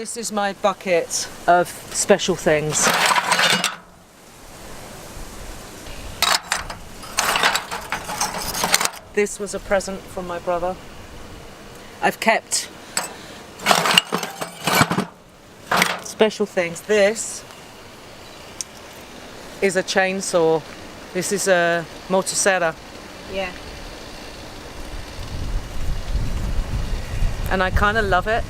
this is my bucket of special things. This was a present from my brother. I've kept special things. This is a chainsaw. This is a motosserra. Yeah. And I kind of love it.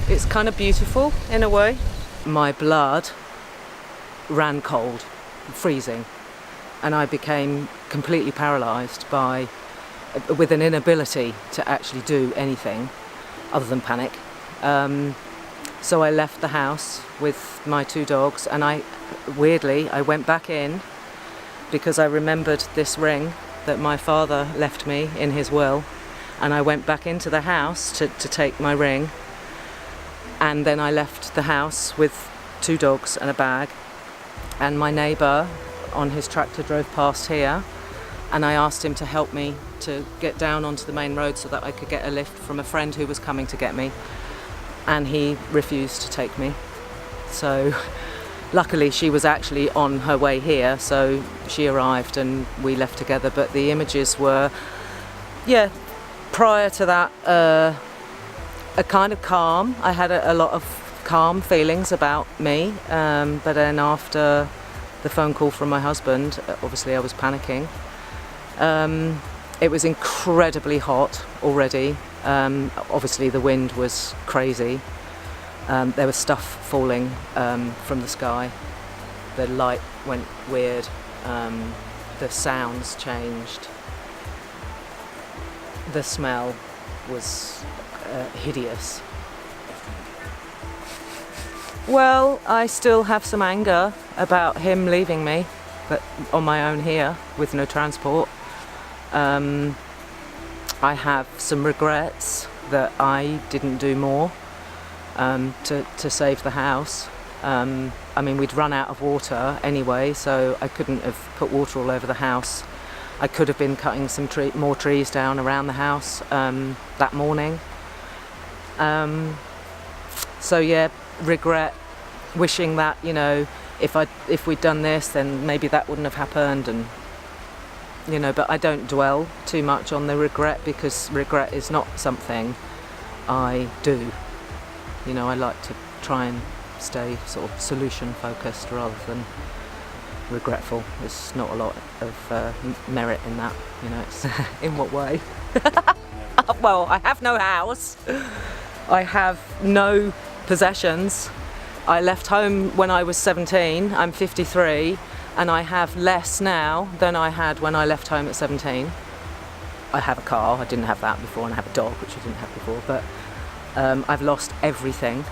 It's kind of beautiful in a way. My blood ran cold, freezing, and I became completely paralysed with an inability to actually do anything other than panic. So I left the house with my 2 dogs, and I went back in because I remembered this ring that my father left me in his will, and I went back into the house to take my ring. And then I left the house with 2 dogs and a bag, and my neighbour on his tractor drove past here, and I asked him to help me to get down onto the main road so that I could get a lift from a friend who was coming to get me, and he refused to take me. So luckily she was actually on her way here, so she arrived and we left together. But the images were, prior to that, a kind of calm. I had a lot of calm feelings about me, but then after the phone call from my husband, obviously I was panicking. It was incredibly hot already. Obviously the wind was crazy. There was stuff falling from the sky. The light went weird. The sounds changed. The smell was hideous. Well, I still have some anger about him leaving me, but on my own here with no transport. I have some regrets that I didn't do more to save the house. I mean, we'd run out of water anyway, so I couldn't have put water all over the house. I could have been cutting some more trees down around the house that morning. So yeah, regret, wishing that, you know, if we'd done this, then maybe that wouldn't have happened, and you know. But I don't dwell too much on the regret, because regret is not something I do. You know, I like to try and stay sort of solution focused rather than regretful. There's not a lot of merit in that, you know. It's in what way? Well, I have no house. I have no possessions. I left home when I was 17. I'm 53, and I have less now than I had when I left home at 17. I have a car. I didn't have that before, and I have a dog, which I didn't have before. But I've lost everything.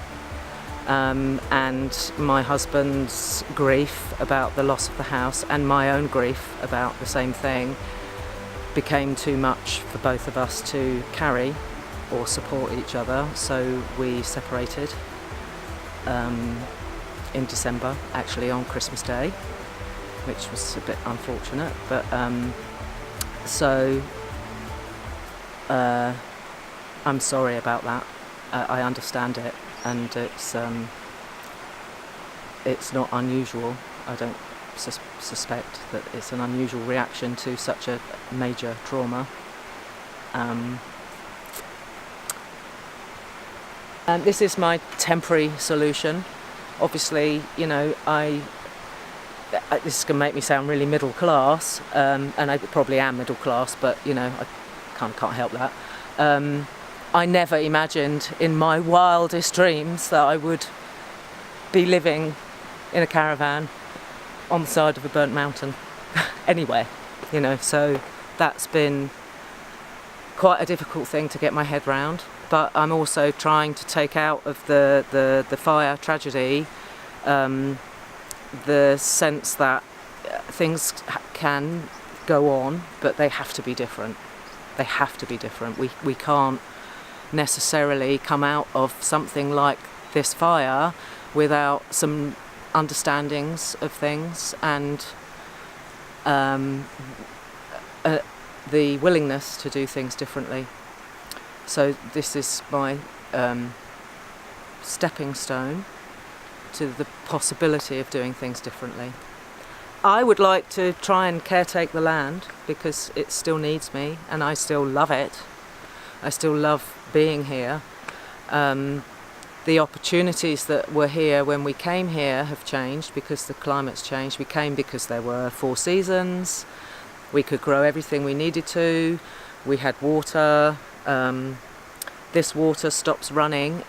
And my husband's grief about the loss of the house and my own grief about the same thing became too much for both of us to carry or support each other, so we separated in December, actually on Christmas Day, which was a bit unfortunate. But so I'm sorry about that. I understand it, and it's not unusual. I don't suspect that it's an unusual reaction to such a major trauma. This is my temporary solution. Obviously, you know, this is going to make me sound really middle class, and I probably am middle class, but you know, I can't help that. I never imagined in my wildest dreams that I would be living in a caravan on the side of a burnt mountain anywhere, you know. So that's been quite a difficult thing to get my head round. But I'm also trying to take out of the fire tragedy the sense that things can go on, but they have to be different. They have to be different. We can't necessarily come out of something like this fire without some understandings of things and the willingness to do things differently. So this is my stepping stone to the possibility of doing things differently. I would like to try and caretake the land because it still needs me and I still love it. I still love being here. The opportunities that were here when we came here have changed because the climate's changed. We came because there were 4 seasons. We could grow everything we needed to. We had water. This water stops running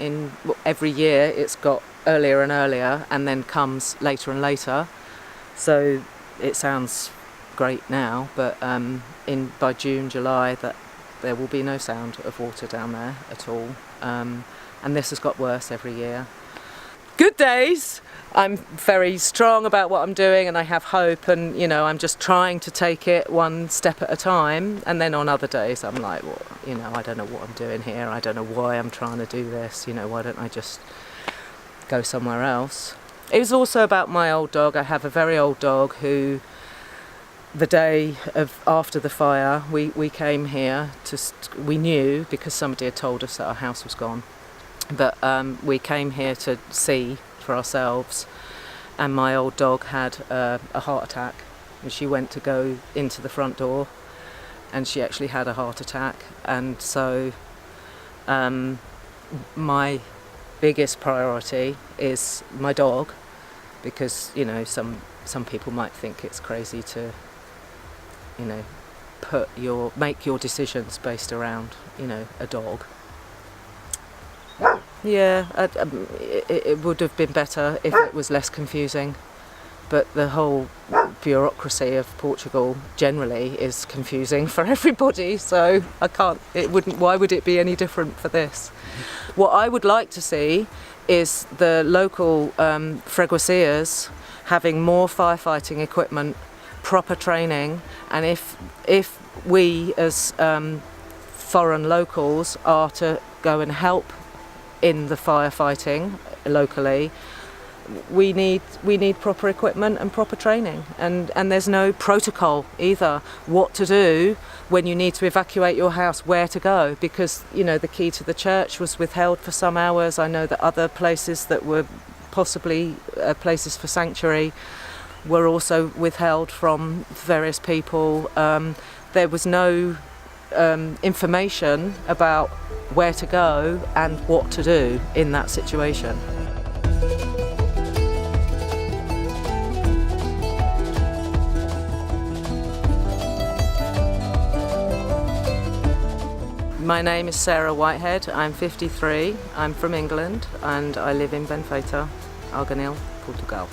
every year. It's got earlier and earlier and then comes later and later. So it sounds great now, but by June, July, that there will be no sound of water down there at all. And this has got worse every year. Good days, I'm very strong about what I'm doing and I have hope, and I'm just trying to take it one step at a time. And then on other days I'm like, well, I don't know what I'm doing here. I don't know why I'm trying to do this. Why don't I just go somewhere else? It was also about my old dog. I have a very old dog who, the day after the fire, we came here we knew because somebody had told us that our house was gone. But we came here to see for ourselves, and my old dog had a heart attack. And she went to go into the front door, and she actually had a heart attack. And so my biggest priority is my dog, because some people might think it's crazy to make your decisions based around a dog. Yeah, it would have been better if it was less confusing, but the whole bureaucracy of Portugal generally is confusing for everybody, so why would it be any different for this? What I would like to see is the local freguesias having more firefighting equipment, proper training, and if we as foreign locals are to go and help in the firefighting locally, we need proper equipment and proper training, and there's no protocol either what to do when you need to evacuate your house, where to go, because the key to the church was withheld for some hours. I know that other places that were possibly places for sanctuary were also withheld from various people. There was no information about where to go and what to do in that situation. My name is Sarah Whitehead. I'm 53. I'm from England and I live in Benfeita, Arganil, Portugal.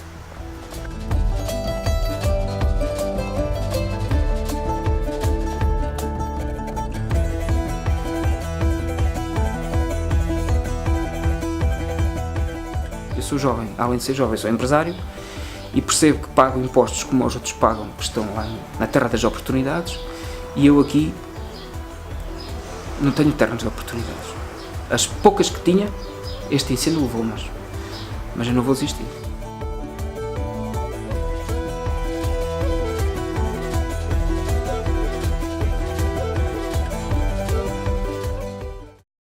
Eu sou jovem, além de ser jovem, sou empresário e percebo que pago impostos como os outros pagam, que estão lá na terra das oportunidades, e eu aqui não tenho terras de oportunidades. As poucas que tinha, este incêndio levou-mas, mas eu não vou desistir.